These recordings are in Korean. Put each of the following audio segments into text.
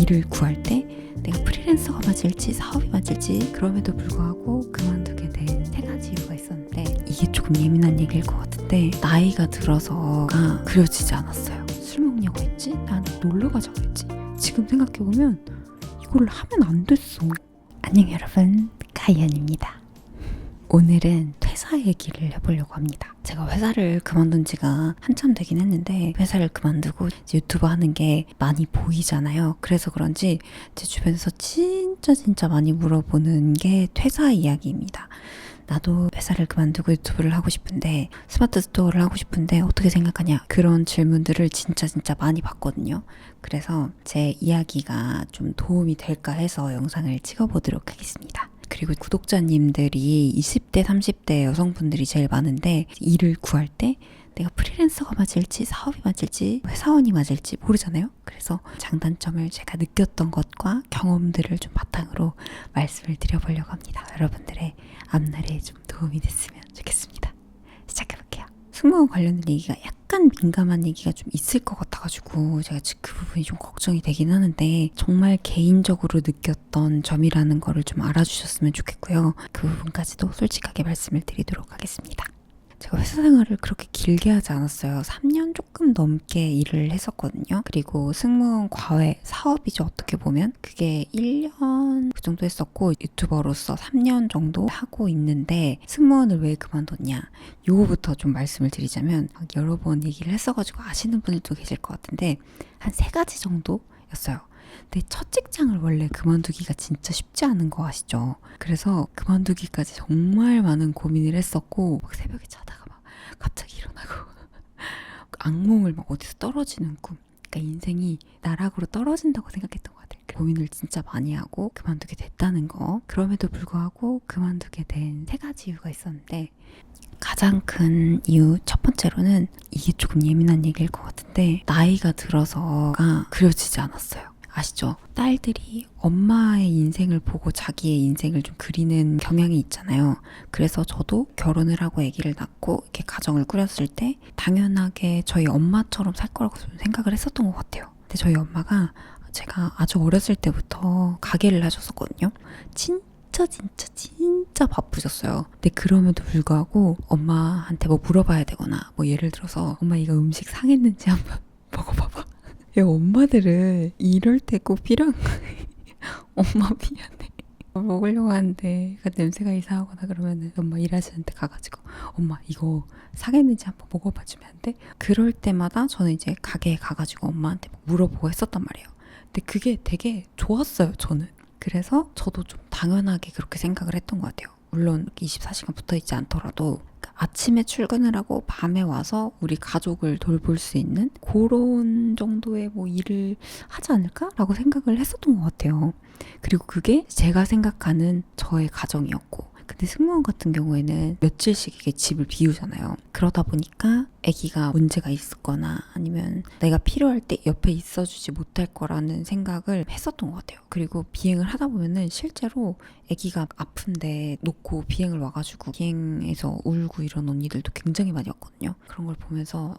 일을 구할 때 내가 프리랜서가 맞을지 사업이 맞을지 그럼에도 불구하고 그만두게 된 세 가지 이유가 있었는데, 이게 조금 예민한 얘기일 것 같은데 나이가 들어서가 그려지지 않았어요. 술 먹냐고 했지? 나한테 놀러 가자고 했지? 지금 생각해보면 이걸 하면 안 됐어. 안녕 여러분, 가연입니다. 오늘은 퇴사 얘기를 해보려고 합니다. 제가 회사를 그만둔 지가 한참 되긴 했는데, 회사를 그만두고 유튜브 하는 게 많이 보이잖아요. 그래서 그런지 제 주변에서 진짜 많이 물어보는 게 퇴사 이야기입니다. 나도 회사를 그만두고 유튜브를 하고 싶은데, 스마트 스토어를 하고 싶은데 어떻게 생각하냐, 그런 질문들을 진짜 많이 받거든요. 그래서 제 이야기가 좀 도움이 될까 해서 영상을 찍어보도록 하겠습니다. 그리고 구독자님들이 20대, 30대 여성분들이 제일 많은데, 일을 구할 때 내가 프리랜서가 맞을지 사업이 맞을지 회사원이 맞을지 모르잖아요. 그래서 장단점을 제가 느꼈던 것과 경험들을 좀 바탕으로 말씀을 드려보려고 합니다. 여러분들의 앞날에 좀 도움이 됐으면 좋겠습니다. 시작해볼게요. 승무원 관련된 얘기가 약간 민감한 얘기가 좀 있을 것 같아가지고 제가 지금 그 부분이 좀 걱정이 되긴 하는데, 정말 개인적으로 느꼈던 점이라는 거를 좀 알아주셨으면 좋겠고요. 그 부분까지도 솔직하게 말씀을 드리도록 하겠습니다. 제가 회사 생활을 그렇게 길게 하지 않았어요. 3년 조금 넘게 일을 했었거든요. 그리고 승무원 과외 사업이죠, 어떻게 보면. 그게 1년 그 정도 했었고, 유튜버로서 3년 정도 하고 있는데, 승무원을 왜 그만뒀냐, 요거부터 좀 말씀을 드리자면, 여러 번 얘기를 했어가지고 아시는 분들도 계실 것 같은데, 한 3가지 정도였어요. 근데 첫 직장을 원래 그만두기가 진짜 쉽지 않은 거 아시죠? 그래서 그만두기까지 정말 많은 고민을 했었고, 막 새벽에 자다가 막 갑자기 일어나고 악몽을 막 어디서 떨어지는 꿈, 그러니까 인생이 나락으로 떨어진다고 생각했던 것 같아요. 고민을 진짜 많이 하고 그만두게 됐다는 거. 그럼에도 불구하고 그만두게 된 3가지 이유가 있었는데, 가장 큰 이유 첫 번째로는, 이게 조금 예민한 얘기일 것 같은데 나이가 들어서가 그려지지 않았어요. 아시죠? 딸들이 엄마의 인생을 보고 자기의 인생을 좀 그리는 경향이 있잖아요. 그래서 저도 결혼을 하고 아기를 낳고 이렇게 가정을 꾸렸을 때 당연하게 저희 엄마처럼 살 거라고 좀 생각을 했었던 것 같아요. 근데 저희 엄마가, 제가 아주 어렸을 때부터 가게를 하셨었거든요. 진짜 바쁘셨어요. 근데 그럼에도 불구하고 엄마한테 뭐 물어봐야 되거나, 뭐 예를 들어서 엄마 이거 음식 상했는지 한번 먹어봐봐. 야, 엄마들은 이럴 때 꼭 필요한 거예요. 엄마 미안해. 먹으려고 하는데 냄새가 이상하거나 그러면은 엄마 일하시는데 가가지고, 엄마 이거 상했는지 한번 먹어봐 주면 안 돼? 그럴 때마다 저는 이제 가게에 가가지고 엄마한테 물어보고 했었단 말이에요. 근데 그게 되게 좋았어요, 저는. 그래서 저도 좀 당연하게 그렇게 생각을 했던 것 같아요. 물론 24시간 붙어 있지 않더라도 아침에 출근을 하고 밤에 와서 우리 가족을 돌볼 수 있는 그런 정도의 뭐 일을 하지 않을까라고 생각을 했었던 것 같아요. 그리고 그게 제가 생각하는 저의 가정이었고, 근데 승무원 같은 경우에는 며칠씩 이게 집을 비우잖아요. 그러다 보니까 아기가 문제가 있거나 아니면 내가 필요할 때 옆에 있어주지 못할 거라는 생각을 했었던 것 같아요. 그리고 비행을 하다 보면은 실제로 아기가 아픈데 놓고 비행을 와가지고 비행에서 울고 이런 언니들도 굉장히 많이 왔거든요. 그런 걸 보면서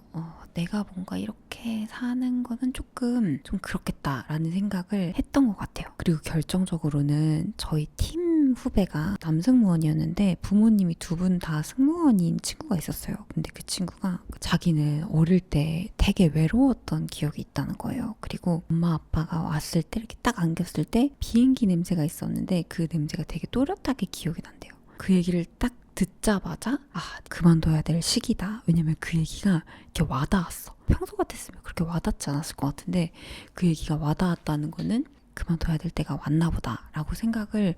내가 뭔가 이렇게 사는 거는 조금 좀 그렇겠다라는 생각을 했던 것 같아요. 그리고 결정적으로는 저희 팀 후배가 남승무원이었는데 부모님이 2분 다 승무원인 친구가 있었어요. 근데 그 친구가 자기는 어릴 때 되게 외로웠던 기억이 있다는 거예요. 그리고 엄마 아빠가 왔을 때 이렇게 딱 안겼을 때 비행기 냄새가 있었는데 그 냄새가 되게 또렷하게 기억이 난대요. 그 얘기를 딱 듣자마자 그만둬야 될 시기다. 왜냐면 그 얘기가 이렇게 와닿았어. 평소 같았으면 그렇게 와닿지 않았을 것 같은데, 그 얘기가 와닿았다는 거는 그만둬야 될 때가 왔나 보다 라고 생각을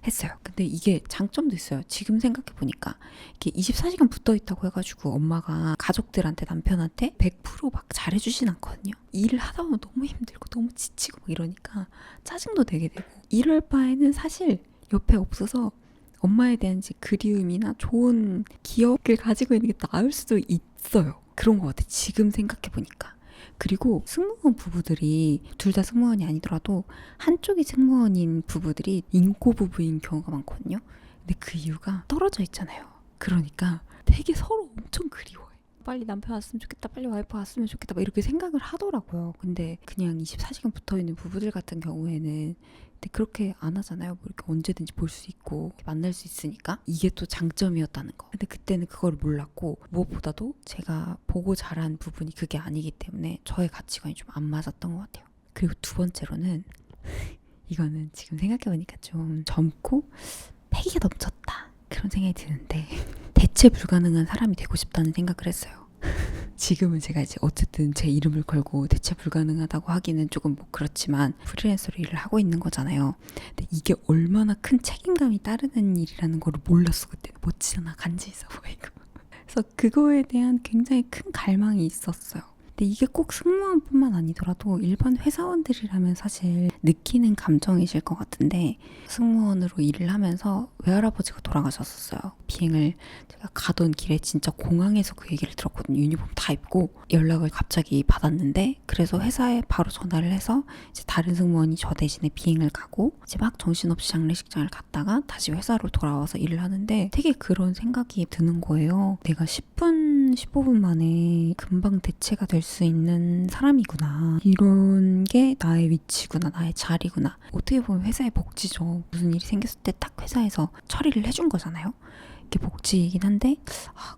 했어요. 근데 이게 장점도 있어요. 지금 생각해보니까 이게 24시간 붙어있다고 해가지고 엄마가 가족들한테, 남편한테 100%막 잘해주진 않거든요. 일을 하다 보면 너무 힘들고 너무 지치고 막 이러니까 짜증도 되게 되고, 이럴 바에는 사실 옆에 없어서 엄마에 대한 그리움이나 좋은 기억을 가지고 있는 게 나을 수도 있어요. 그런 것 같아, 지금 생각해보니까. 그리고 승무원 부부들이, 둘 다 승무원이 아니더라도 한쪽이 승무원인 부부들이 인고 부부인 경우가 많거든요. 근데 그 이유가 떨어져 있잖아요. 그러니까 되게 서로 엄청 그리워해. 빨리 남편 왔으면 좋겠다, 빨리 와이프 왔으면 좋겠다 막 이렇게 생각을 하더라고요. 근데 그냥 24시간 붙어있는 부부들 같은 경우에는 근데 그렇게 안 하잖아요. 뭐 이렇게 언제든지 볼 수 있고 만날 수 있으니까 이게 또 장점이었다는 거. 근데 그때는 그걸 몰랐고 무엇보다도 제가 보고 자란 부분이 그게 아니기 때문에 저의 가치관이 좀 안 맞았던 것 같아요. 그리고 두 번째로는 이거는 지금 생각해보니까 좀 젊고 패기가 넘쳤다 그런 생각이 드는데 대체 불가능한 사람이 되고 싶다는 생각을 했어요. 지금은 제가 이제 어쨌든 제 이름을 걸고 대체 불가능하다고 하기는 조금 뭐 그렇지만 프리랜서로 일을 하고 있는 거잖아요. 근데 이게 얼마나 큰 책임감이 따르는 일이라는 걸 몰랐어. 그때 멋지잖아, 간지 있어 보이고. 그래서 그거에 대한 굉장히 큰 갈망이 있었어요. 근데 이게 꼭 승무원뿐만 아니더라도 일반 회사원들이라면 사실 느끼는 감정이실 것 같은데 승무원으로 일을 하면서 외할아버지가 돌아가셨었어요. 비행을 제가 가던 길에 진짜 공항에서 그 얘기를 들었거든요. 유니폼 다 입고 연락을 갑자기 받았는데 그래서 회사에 바로 전화를 해서 이제 다른 승무원이 저 대신에 비행을 가고 이제 막 정신없이 장례식장을 갔다가 다시 회사로 돌아와서 일을 하는데 되게 그런 생각이 드는 거예요. 내가 10분, 15분 만에 금방 대체가 될 수 있는 사람이구나. 이런 게 나의 위치구나. 나의 자리구나. 어떻게 보면 회사의 복지죠. 무슨 일이 생겼을 때 딱 회사에서 처리를 해준 거잖아요. 이게 복지이긴 한데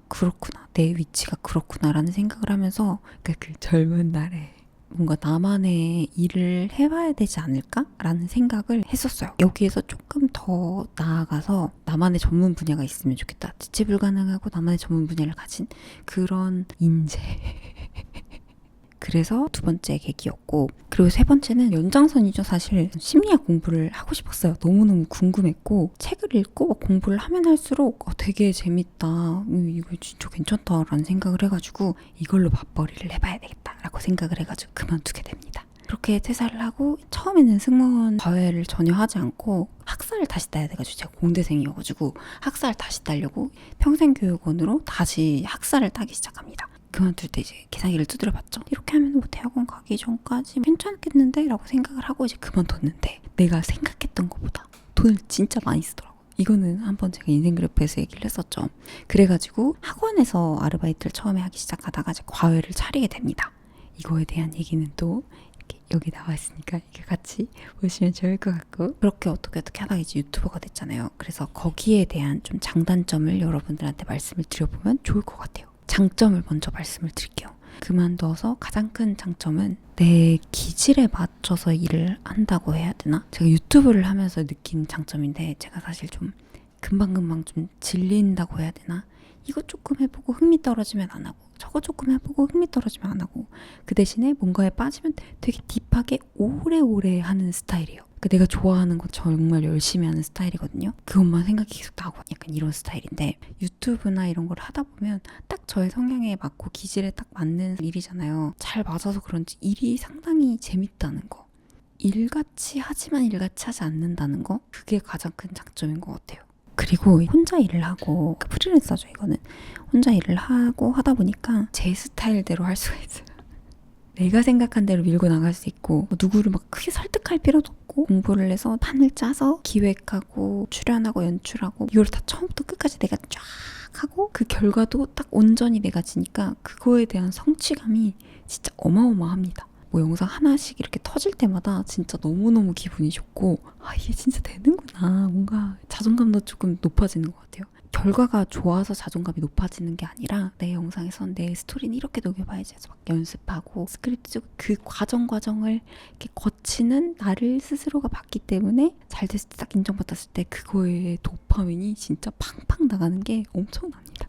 그렇구나. 내 위치가 그렇구나 라는 생각을 하면서 그 젊은 날에 뭔가 나만의 일을 해봐야 되지 않을까? 라는 생각을 했었어요. 여기에서 조금 더 나아가서 나만의 전문 분야가 있으면 좋겠다. 대체 불가능하고 나만의 전문 분야를 가진 그런 인재. 그래서 두 번째 계기였고, 그리고 세 번째는 연장선이죠. 사실 심리학 공부를 하고 싶었어요. 너무너무 궁금했고 책을 읽고 공부를 하면 할수록 되게 재밌다, 이거 진짜 괜찮다라는 생각을 해가지고 이걸로 맞벌이를 해봐야 되겠다라고 생각을 해가지고 그만두게 됩니다. 그렇게 퇴사를 하고 처음에는 승무원 과외를 전혀 하지 않고 학사를 다시 따야 돼가지고 제가 공대생이어가지고 학사를 다시 따려고 평생교육원으로 다시 학사를 따기 시작합니다. 그만둘 때 이제 계산기를 두드려 봤죠. 이렇게 하면 뭐 대학원 가기 전까지 괜찮겠는데? 라고 생각을 하고 이제 그만뒀는데 내가 생각했던 것보다 돈을 진짜 많이 쓰더라고요. 이거는 한번 제가 인생그래프에서 얘기를 했었죠. 그래가지고 학원에서 아르바이트를 처음에 하기 시작하다가 이제 과외를 차리게 됩니다. 이거에 대한 얘기는 또 이렇게 여기 나와 있으니까 이게 같이 보시면 좋을 것 같고, 그렇게 어떻게 하다가 이제 유튜버가 됐잖아요. 그래서 거기에 대한 좀 장단점을 여러분들한테 말씀을 드려보면 좋을 것 같아요. 장점을 먼저 말씀을 드릴게요. 그만둬서 가장 큰 장점은 내 기질에 맞춰서 일을 한다고 해야 되나? 제가 유튜브를 하면서 느낀 장점인데 제가 사실 좀 금방금방 좀 질린다고 해야 되나? 이거 조금 해보고 흥미 떨어지면 안 하고 저거 조금 해보고 흥미 떨어지면 안 하고 그 대신에 뭔가에 빠지면 되게 딥하게 오래오래 하는 스타일이에요. 내가 좋아하는 거 정말 열심히 하는 스타일이거든요. 그것만 생각이 계속 나고 약간 이런 스타일인데 유튜브나 이런 걸 하다 보면 딱 저의 성향에 맞고 기질에 딱 맞는 일이잖아요. 잘 맞아서 그런지 일이 상당히 재밌다는 거. 일같이 하지만 일같이 하지 않는다는 거. 그게 가장 큰 장점인 것 같아요. 그리고 혼자 일을 하고 프리랜서죠. 이거는 혼자 일을 하고 하다 보니까 제 스타일대로 할 수가 있어요. 내가 생각한 대로 밀고 나갈 수 있고 누구를 막 크게 설득할 필요도 없고 공부를 해서 판을 짜서 기획하고 출연하고 연출하고 이걸 다 처음부터 끝까지 내가 쫙 하고 그 결과도 딱 온전히 내가 지니까 그거에 대한 성취감이 진짜 어마어마합니다. 뭐 영상 하나씩 이렇게 터질 때마다 진짜 너무너무 기분이 좋고 이게 진짜 되는구나. 뭔가 자존감도 조금 높아지는 것 같아요. 결과가 좋아서 자존감이 높아지는 게 아니라 내 영상에선 내 스토리는 이렇게 녹여봐야지 해서 막 연습하고 스크립트 쓰고 그 과정을 이렇게 거치는 나를 스스로가 봤기 때문에 잘 됐을 때 딱 인정받았을 때 그거에 도파민이 진짜 팡팡 나가는 게 엄청납니다.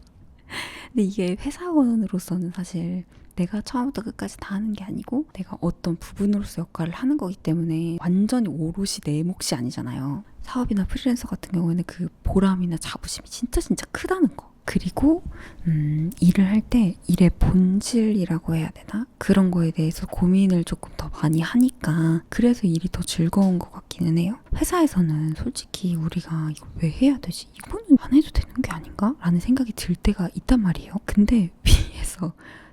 근데 이게 회사원으로서는 사실 내가 처음부터 끝까지 다 하는 게 아니고 내가 어떤 부분으로서 역할을 하는 거기 때문에 완전히 오롯이 내 몫이 아니잖아요. 사업이나 프리랜서 같은 경우에는 그 보람이나 자부심이 진짜 크다는 거. 그리고 일을 할 때 일의 본질이라고 해야 되나? 그런 거에 대해서 고민을 조금 더 많이 하니까 그래서 일이 더 즐거운 것 같기는 해요. 회사에서는 솔직히 우리가 이걸 왜 해야 되지? 이거는 안 해도 되는 게 아닌가? 라는 생각이 들 때가 있단 말이에요. 근데 위에서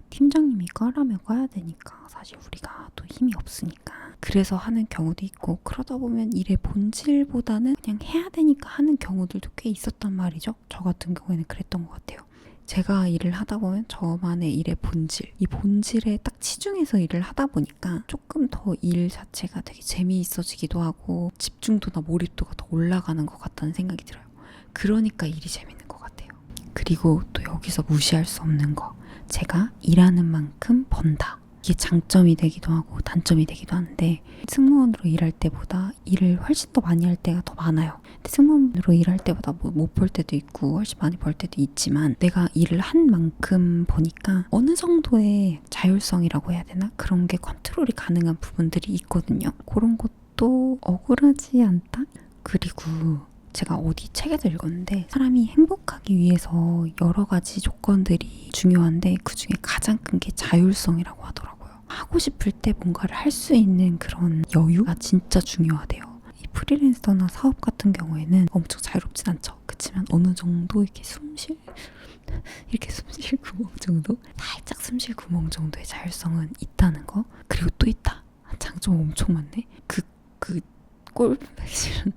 팀장님이 까라면 까야 되니까 사실 우리가 또 힘이 없으니까 그래서 하는 경우도 있고, 그러다 보면 일의 본질보다는 그냥 해야 되니까 하는 경우들도 꽤 있었단 말이죠. 저 같은 경우에는 그랬던 것 같아요. 제가 일을 하다 보면 저만의 일의 본질, 이 본질에 딱 치중해서 일을 하다 보니까 조금 더 일 자체가 되게 재미있어지기도 하고 집중도나 몰입도가 더 올라가는 것 같다는 생각이 들어요. 그러니까 일이 재밌는 것 같아요. 그리고 또 여기서 무시할 수 없는 거, 제가 일하는 만큼 번다. 이게 장점이 되기도 하고 단점이 되기도 하는데, 승무원으로 일할 때보다 일을 훨씬 더 많이 할 때가 더 많아요. 근데 승무원으로 일할 때보다 못 벌 때도 있고 훨씬 많이 벌 때도 있지만, 내가 일을 한 만큼 버니까 어느 정도의 자율성이라고 해야 되나? 그런 게 컨트롤이 가능한 부분들이 있거든요. 그런 것도 억울하지 않다? 그리고 제가 어디 책에서 읽었는데, 사람이 행복하기 위해서 여러 가지 조건들이 중요한데 그 중에 가장 큰 게 자율성이라고 하더라고요. 하고 싶을 때 뭔가를 할 수 있는 그런 여유가 진짜 중요하대요. 이 프리랜서나 사업 같은 경우에는 엄청 자유롭진 않죠. 그렇지만 어느 정도 이렇게 숨쉴 구멍 정도? 살짝 숨쉴 구멍 정도의 자율성은 있다는 거. 그리고 또 있다. 장점 엄청 많네. 꼴보기 싫은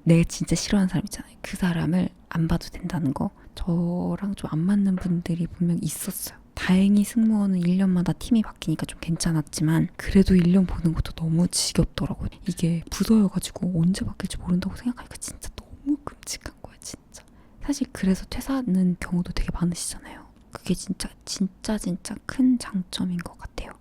내가 진짜 싫어하는 사람 있잖아요. 그 사람을 안 봐도 된다는 거. 저랑 좀 안 맞는 분들이 분명 있었어요. 다행히 승무원은 1년마다 팀이 바뀌니까 좀 괜찮았지만, 그래도 1년 보는 것도 너무 지겹더라고요. 이게 부서여가지고 언제 바뀔지 모른다고 생각하니까 진짜 너무 끔찍한 거야, 진짜. 사실 그래서 퇴사하는 경우도 되게 많으시잖아요. 그게 진짜 큰 장점인 것 같아요.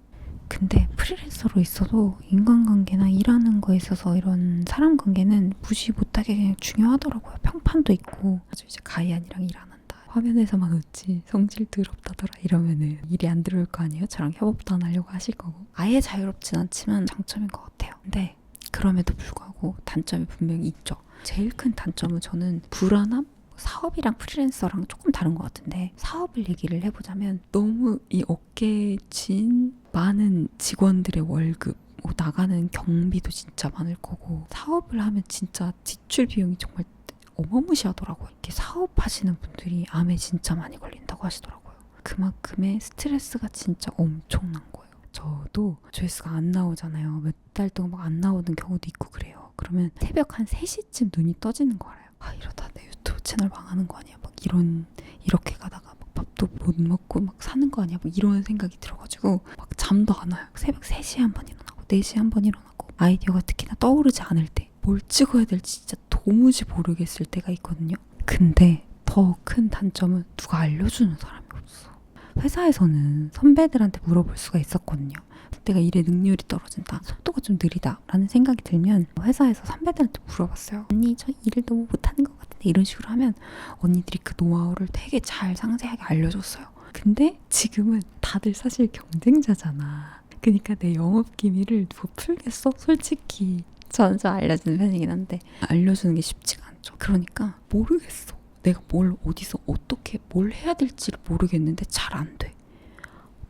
근데 프리랜서로 있어도 인간관계나 일하는 거에 있어서 이런 사람 관계는 무시 못하게 그냥 중요하더라고요. 평판도 있고. 아주 이제 가이안이랑 일 안 한다, 화면에서만 웃지 성질 더럽다더라 이러면은 일이 안 들어올 거 아니에요. 저랑 협업도 안 하려고 하실 거고. 아예 자유롭진 않지만 장점인 것 같아요. 근데 그럼에도 불구하고 단점이 분명히 있죠. 제일 큰 단점은 저는 불안함? 사업이랑 프리랜서랑 조금 다른 것 같은데, 사업을 얘기를 해보자면 너무 이 어깨에 쥔 많은 직원들의 월급, 나가는 경비도 진짜 많을 거고, 사업을 하면 진짜 지출 비용이 정말 어마무시하더라고요. 이렇게 사업하시는 분들이 암에 진짜 많이 걸린다고 하시더라고요. 그만큼의 스트레스가 진짜 엄청난 거예요. 저도 조회수가 안 나오잖아요. 몇 달 동안 막 안 나오는 경우도 있고 그래요. 그러면 새벽 한 3시쯤 눈이 떠지는 거 알아요. 이러다 내 유튜브 채널 망하는 거 아니야? 이렇게 가다가 막 밥도 못 먹고 막 사는 거 아니야? 막 이런 생각이 들어가지고 막 잠도 안 와요. 새벽 3시에 한 번 일어나고 4시에 한 번 일어나고, 아이디어가 특히나 떠오르지 않을 때, 뭘 찍어야 될지 진짜 도무지 모르겠을 때가 있거든요. 근데 더 큰 단점은 누가 알려주는 사람이 없어. 회사에서는 선배들한테 물어볼 수가 있었거든요. 내가 일의 능률이 떨어진다, 속도가 좀 느리다 라는 생각이 들면 회사에서 선배들한테 물어봤어요. 언니, 저 일을 너무 못하는 것 같은데, 이런 식으로 하면 언니들이 그 노하우를 되게 잘 상세하게 알려줬어요. 근데 지금은 다들 사실 경쟁자잖아. 그러니까 내 영업 기밀을 누가 풀겠어? 솔직히 저는 좀 알려주는 편이긴 한데 알려주는 게 쉽지가 않죠. 그러니까 모르겠어. 내가 뭘 어디서 어떻게 뭘 해야 될지를 모르겠는데 잘 안 돼.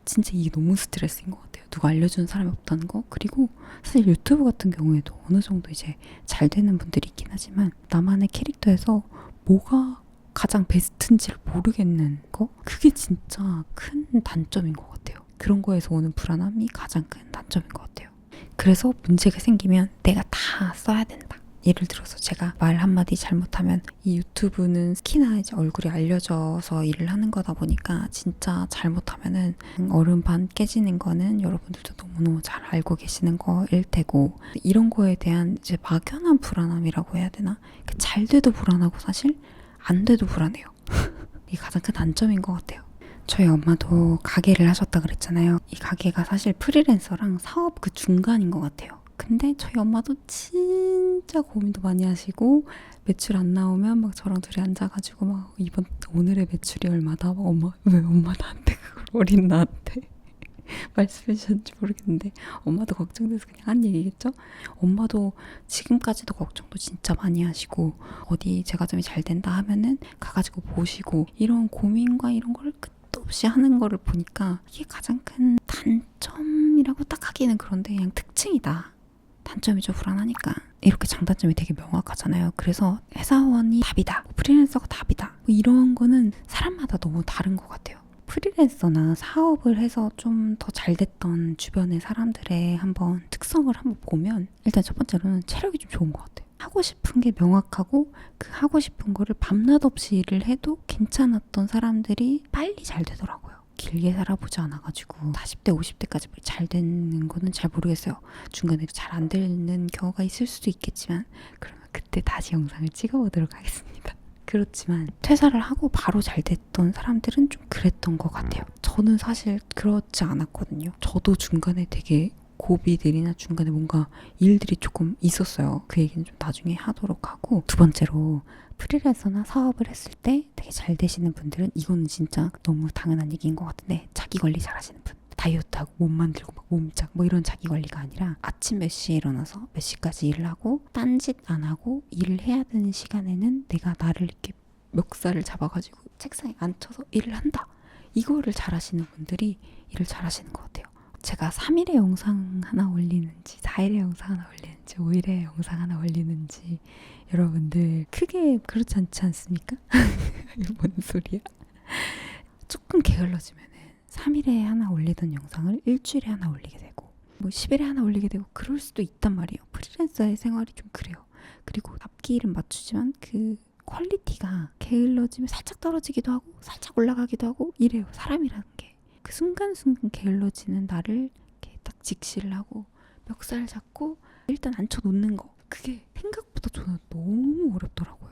진짜 이게 너무 스트레스인 것 같아요. 누가 알려주는 사람이 없다는 거. 그리고 사실 유튜브 같은 경우에도 어느 정도 이제 잘 되는 분들이 있긴 하지만, 나만의 캐릭터에서 뭐가 가장 베스트인지를 모르겠는 거? 그게 진짜 큰 단점인 것 같아요. 그런 거에서 오는 불안함이 가장 큰 단점인 것 같아요. 그래서 문제가 생기면 내가 다 써야 된다. 예를 들어서 제가 말 한마디 잘못하면, 이 유튜브는 특히나 이제 얼굴이 알려져서 일을 하는 거다 보니까 진짜 잘못하면은 얼음판 깨지는 거는 여러분들도 너무너무 잘 알고 계시는 거일 테고, 이런 거에 대한 이제 막연한 불안함이라고 해야 되나? 잘 돼도 불안하고 사실 안 돼도 불안해요. 이게 가장 큰 단점인 것 같아요. 저희 엄마도 가게를 하셨다 그랬잖아요. 이 가게가 사실 프리랜서랑 사업 그 중간인 것 같아요. 근데 저희 엄마도 진짜 고민도 많이 하시고, 매출 안 나오면 막 저랑 둘이 앉아가지고 막 오늘의 매출이 얼마다, 막 왜 엄마 나한테 그걸 어린 나한테 말씀해 주셨는지 모르겠는데, 엄마도 걱정돼서 그냥 한 얘기겠죠? 엄마도 지금까지도 걱정도 진짜 많이 하시고, 어디 제과점이 잘 된다 하면은 가가지고 보시고, 이런 고민과 이런 걸 끝도 없이 하는 거를 보니까 이게 가장 큰 단점이라고 딱 하기는 그런데 그냥 특징이다. 단점이죠. 불안하니까. 이렇게 장단점이 되게 명확하잖아요. 그래서 회사원이 답이다, 프리랜서가 답이다, 이런 거는 사람마다 너무 다른 것 같아요. 프리랜서나 사업을 해서 좀 더 잘 됐던 주변의 사람들의 한번 특성을 한번 보면, 일단 첫 번째로는 체력이 좀 좋은 것 같아요. 하고 싶은 게 명확하고 그 하고 싶은 거를 밤낮 없이 일을 해도 괜찮았던 사람들이 빨리 잘 되더라고요. 길게 살아보지 않아가지고 40대 50대까지 잘 되는 거는 잘 모르겠어요. 중간에 잘 안 되는 경우가 있을 수도 있겠지만 그러면 그때 다시 영상을 찍어보도록 하겠습니다. 그렇지만 퇴사를 하고 바로 잘 됐던 사람들은 좀 그랬던 것 같아요. 저는 사실 그렇지 않았거든요. 저도 중간에 되게 고비들이나 중간에 뭔가 일들이 조금 있었어요. 그 얘기는 좀 나중에 하도록 하고, 두 번째로 프리랜서나 사업을 했을 때 되게 잘 되시는 분들은, 이거는 진짜 너무 당연한 얘기인 것 같은데, 자기 관리 잘 하시는 분. 다이어트하고 몸 만들고 막 몸짱 뭐 이런 자기 관리가 아니라 아침 몇 시에 일어나서 몇 시까지 일을 하고 딴짓 안 하고 일을 해야 되는 시간에는 내가 나를 이렇게 멱살을 잡아가지고 책상에 앉혀서 일을 한다. 이거를 잘 하시는 분들이 일을 잘 하시는 것 같아요. 제가 3일에 영상 하나 올리는지 4일에 영상 하나 올리는지 5일에 영상 하나 올리는지 여러분들 크게 그렇지 않지 않습니까? 이거 뭔 소리야? 조금 게을러지면은 3일에 하나 올리던 영상을 일주일에 하나 올리게 되고 뭐 10일에 하나 올리게 되고 그럴 수도 있단 말이에요. 프리랜서의 생활이 좀 그래요. 그리고 앞길은 맞추지만 그 퀄리티가 게을러지면 살짝 떨어지기도 하고 살짝 올라가기도 하고 이래요. 사람이라는 게. 그 순간순간 게을러지는 나를 이렇게 딱 직시를 하고 멱살 잡고 일단 앉혀놓는 거, 그게 생각보다 저는 너무 어렵더라고요.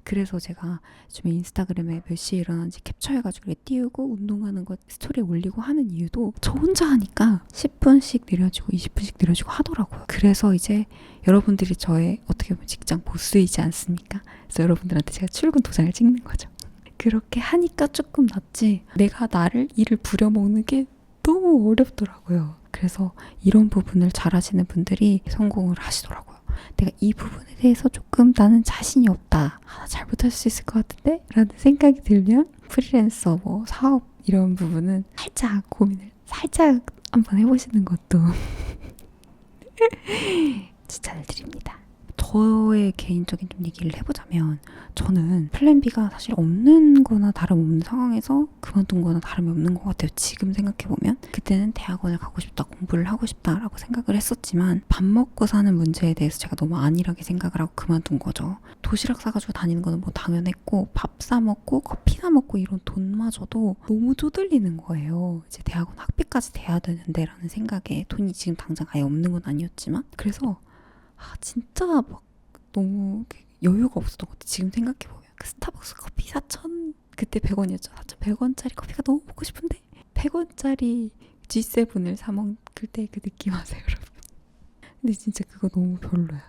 그래서 제가 요즘에 인스타그램에 몇 시에 일어나는지 캡처해가지고 띄우고 운동하는 거 스토리에 올리고 하는 이유도 저 혼자 하니까 10분씩 느려지고 20분씩 느려지고 하더라고요. 그래서 이제 여러분들이 저의 어떻게 보면 직장 보스이지 않습니까? 그래서 여러분들한테 제가 출근 도장을 찍는 거죠. 그렇게 하니까 조금 낫지, 내가 나를 일을 부려먹는 게 너무 어렵더라고요. 그래서 이런 부분을 잘 하시는 분들이 성공을 하시더라고요. 내가 이 부분에 대해서 조금 나는 자신이 없다, 잘 못할 수 있을 것 같은데? 라는 생각이 들면 프리랜서 뭐 사업 이런 부분은 살짝 고민을 살짝 한번 해보시는 것도 추천을 드립니다. 저의 개인적인 좀 얘기를 해보자면, 저는 플랜 B가 사실 없는 거나 다름없는 상황에서 그만둔 거나 다름이 없는 것 같아요. 지금 생각해보면 그때는 대학원을 가고 싶다, 공부를 하고 싶다라고 생각을 했었지만 밥 먹고 사는 문제에 대해서 제가 너무 안일하게 생각을 하고 그만둔 거죠. 도시락 싸가지고 다니는 거는 뭐 당연했고 밥 사 먹고 커피 사 먹고 이런 돈마저도 너무 쪼들리는 거예요. 이제 대학원 학비까지 돼야 되는데 라는 생각에, 돈이 지금 당장 아예 없는 건 아니었지만, 그래서 진짜 막 너무 여유가 없었던 것 같아. 지금 생각해보면 그 스타벅스 커피 4,000, 그때 100원이었죠. 4,100원짜리 커피가 너무 먹고 싶은데 100원짜리 G7을 사 먹을 때 그 느낌 아세요, 여러분? 근데 진짜 그거 너무 별로야.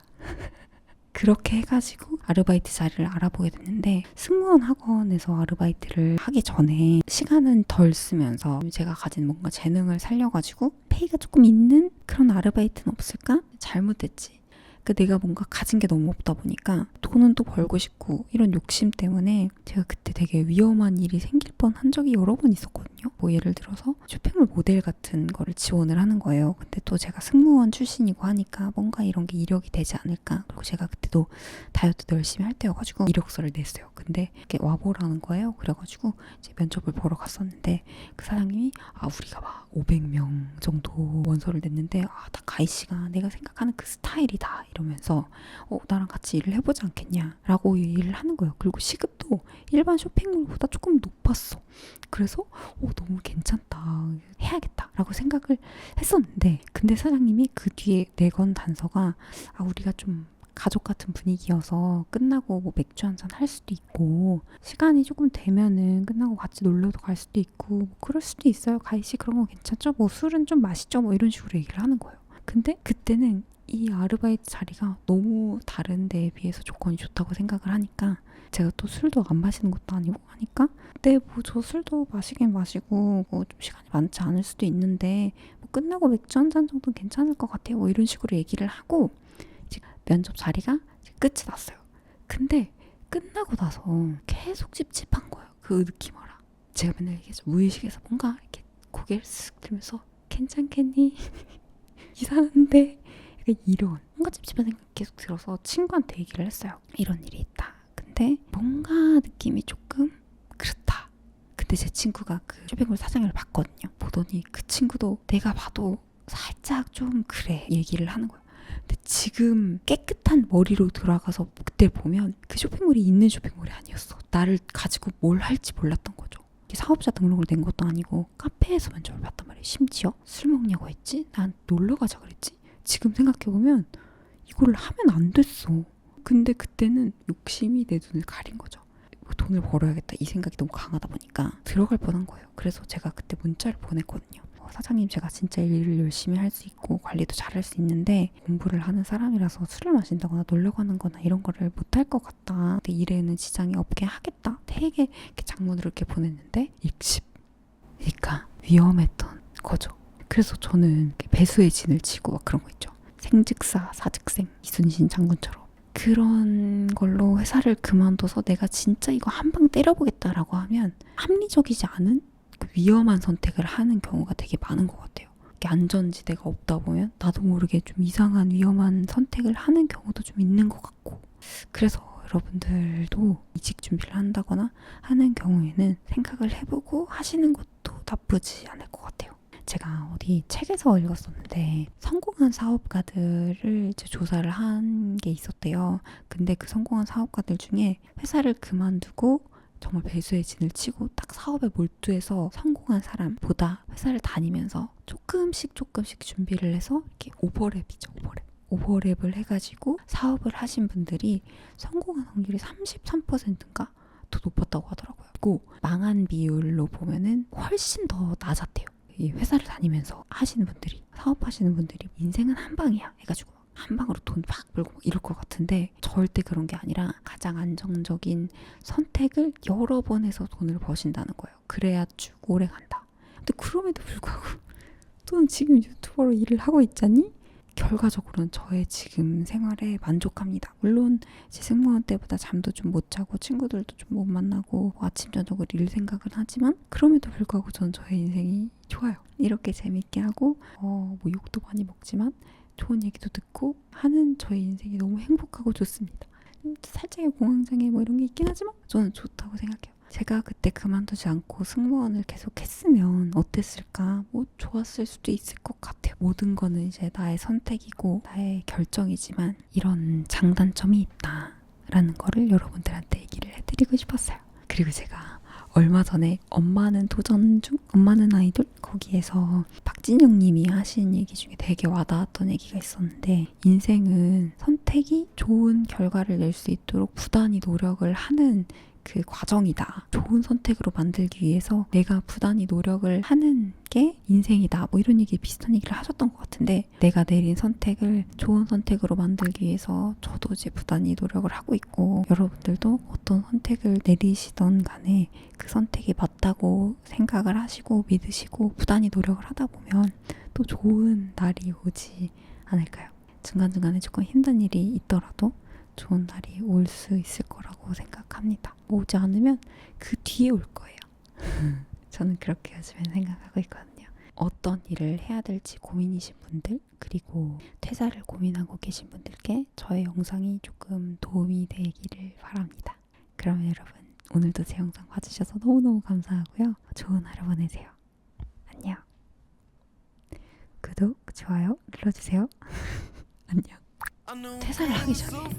그렇게 해가지고 아르바이트 자리를 알아보게 됐는데, 승무원 학원에서 아르바이트를 하기 전에 시간은 덜 쓰면서 제가 가진 뭔가 재능을 살려가지고 페이가 조금 있는 그런 아르바이트는 없을까? 잘못됐지. 그러니까 내가 뭔가 가진 게 너무 없다 보니까 돈은 또 벌고 싶고 이런 욕심 때문에 제가 그때 되게 위험한 일이 생길 뻔한 적이 여러 번 있었거든요. 뭐 예를 들어서 쇼핑몰 모델 같은 거를 지원을 하는 거예요. 근데 또 제가 승무원 출신이고 하니까 뭔가 이런 게 이력이 되지 않을까. 그리고 제가 그때도 다이어트도 열심히 할 때여가지고 이력서를 냈어요. 근데 이렇게 와보라는 거예요. 그래가지고 이제 면접을 보러 갔었는데 그 사장님이 우리가 막 500명 정도 원서를 냈는데 딱 가희 씨가 내가 생각하는 그 스타일이다 이러면서 나랑 같이 일을 해보지 않겠냐 라고 얘기를 하는 거예요. 그리고 시급도 일반 쇼핑몰보다 조금 높았어. 그래서 너무 괜찮다, 해야겠다 라고 생각을 했었는데, 근데 사장님이 그 뒤에 내건 단서가 우리가 좀 가족 같은 분위기여서 끝나고 뭐 맥주 한잔 할 수도 있고 시간이 조금 되면은 끝나고 같이 놀러도 갈 수도 있고 뭐 그럴 수도 있어요. 가희씨 그런 거 괜찮죠? 뭐 술은 좀 마시죠? 뭐 이런 식으로 얘기를 하는 거예요. 근데 그때는 이 아르바이트 자리가 너무 다른 데에 비해서 조건이 좋다고 생각을 하니까, 제가 또 술도 안 마시는 것도 아니고 하니까 네, 뭐 저 술도 마시긴 마시고 뭐 좀 시간이 많지 않을 수도 있는데 뭐 끝나고 맥주 한 잔 정도는 괜찮을 것 같아요. 뭐 이런 식으로 얘기를 하고 이제 면접 자리가 이제 끝이 났어요. 근데 끝나고 나서 계속 찝찝한 거예요. 그 느낌 알아? 제가 맨날 얘기했죠. 무의식에서 뭔가 이렇게 고개를 쓱 들면서 괜찮겠니? 이상한데? 약간 이런 뭔가 찝찝한 생각이 계속 들어서 친구한테 얘기를 했어요. 이런 일이 있다. 근데 뭔가 느낌이 조금 그렇다. 근데 제 친구가 그 쇼핑몰 사장을 봤거든요. 보더니 그 친구도 내가 봐도 살짝 좀 그래 얘기를 하는 거예요. 근데 지금 깨끗한 머리로 돌아가서 그때 보면 그 쇼핑몰이 있는 쇼핑몰이 아니었어. 나를 가지고 뭘 할지 몰랐던 거죠. 사업자 등록을 낸 것도 아니고 카페에서만 저를 봤단 말이에요. 심지어 술 먹냐고 했지? 난 놀러 가자 그랬지? 지금 생각해보면 이거를 하면 안 됐어. 근데 그때는 욕심이 내 눈을 가린 거죠. 돈을 벌어야겠다 이 생각이 너무 강하다 보니까 들어갈 뻔한 거예요. 그래서 제가 그때 문자를 보냈거든요. 사장님, 제가 진짜 일을 열심히 할 수 있고 관리도 잘할 수 있는데 공부를 하는 사람이라서 술을 마신다거나 놀러 가는 거나 이런 거를 못할 것 같다. 근데 일에는 지장이 없게 하겠다. 되게 이렇게 장문으로 이렇게 보냈는데 익십. 그러니까 위험했던 거죠. 그래서 저는 배수의 진을 치고 막 그런 거 있죠. 생즉사 사즉생 이순신 장군처럼 그런 걸로 회사를 그만둬서 내가 진짜 이거 한 방 때려보겠다라고 하면 합리적이지 않은 그 위험한 선택을 하는 경우가 되게 많은 것 같아요. 안전지대가 없다 보면 나도 모르게 좀 이상한 위험한 선택을 하는 경우도 좀 있는 것 같고, 그래서 여러분들도 이직 준비를 한다거나 하는 경우에는 생각을 해보고 하시는 것도 나쁘지 않을 것 같아요. 제가 어디 책에서 읽었었는데 성공한 사업가들을 이제 조사를 한 게 있었대요. 근데 그 성공한 사업가들 중에 회사를 그만두고 정말 배수의 진을 치고 딱 사업에 몰두해서 성공한 사람보다 회사를 다니면서 조금씩 준비를 해서 이렇게 오버랩이죠. 오버랩을 해가지고 사업을 하신 분들이 성공한 확률이 33%인가 더 높았다고 하더라고요. 그리고 망한 비율로 보면은 훨씬 더 낮았대요. 이 회사를 다니면서 하시는 분들이, 사업하시는 분들이 인생은 한 방이야 해가지고 한 방으로 돈 팍 벌고 이럴 것 같은데 절대 그런 게 아니라 가장 안정적인 선택을 여러 번 해서 돈을 버신다는 거예요. 그래야 쭉 오래 간다. 근데 그럼에도 불구하고 또는 지금 유튜버로 일을 하고 있잖니? 결과적으로는 저의 지금 생활에 만족합니다. 물론 제 승무원 때보다 잠도 좀 못 자고 친구들도 좀 못 만나고 아침 저녁을 일 생각을 하지만 그럼에도 불구하고 전 저의 인생이 좋아요. 이렇게 재밌게 하고 뭐 욕도 많이 먹지만 좋은 얘기도 듣고 하는 저의 인생이 너무 행복하고 좋습니다. 살짝의 공황장애 뭐 이런 게 있긴 하지만 저는 좋다고 생각해요. 제가 그때 그만두지 않고 승무원을 계속 했으면 어땠을까? 뭐 좋았을 수도 있을 것 같아요. 모든 거는 이제 나의 선택이고 나의 결정이지만 이런 장단점이 있다라는 거를 여러분들한테 얘기를 해드리고 싶었어요. 그리고 제가 얼마 전에 엄마는 도전 중, 엄마는 아이돌 거기에서 박진영 님이 하신 얘기 중에 되게 와닿았던 얘기가 있었는데, 인생은 선택이 좋은 결과를 낼 수 있도록 부단히 노력을 하는 그 과정이다. 좋은 선택으로 만들기 위해서 내가 부단히 노력을 하는 게 인생이다. 뭐 이런 얘기, 비슷한 얘기를 하셨던 것 같은데, 내가 내린 선택을 좋은 선택으로 만들기 위해서 저도 이제 부단히 노력을 하고 있고, 여러분들도 어떤 선택을 내리시던 간에 그 선택이 맞다고 생각을 하시고 믿으시고 부단히 노력을 하다 보면 또 좋은 날이 오지 않을까요? 중간중간에 조금 힘든 일이 있더라도 좋은 날이 올 수 있을 거라고 생각합니다. 오지 않으면 그 뒤에 올 거예요. 저는 그렇게 요즘엔 생각하고 있거든요. 어떤 일을 해야 될지 고민이신 분들, 그리고 퇴사를 고민하고 계신 분들께 저의 영상이 조금 도움이 되기를 바랍니다. 그러면 여러분, 오늘도 제 영상 봐주셔서 너무너무 감사하고요. 좋은 하루 보내세요. 안녕. 구독, 좋아요 눌러주세요. 안녕. 퇴사를 하기 전에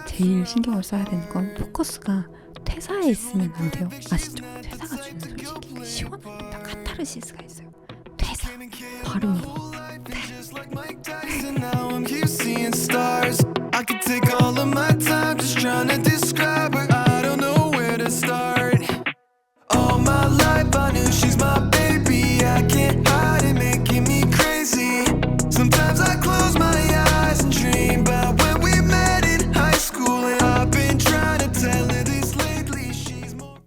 제일 신경을 써야 되는 건 포커스가 퇴사에 있으면 안 돼요. 아시죠? 퇴사가 주는 솔직히 그 시원한 카타르시스가 있어요. 퇴사 발음이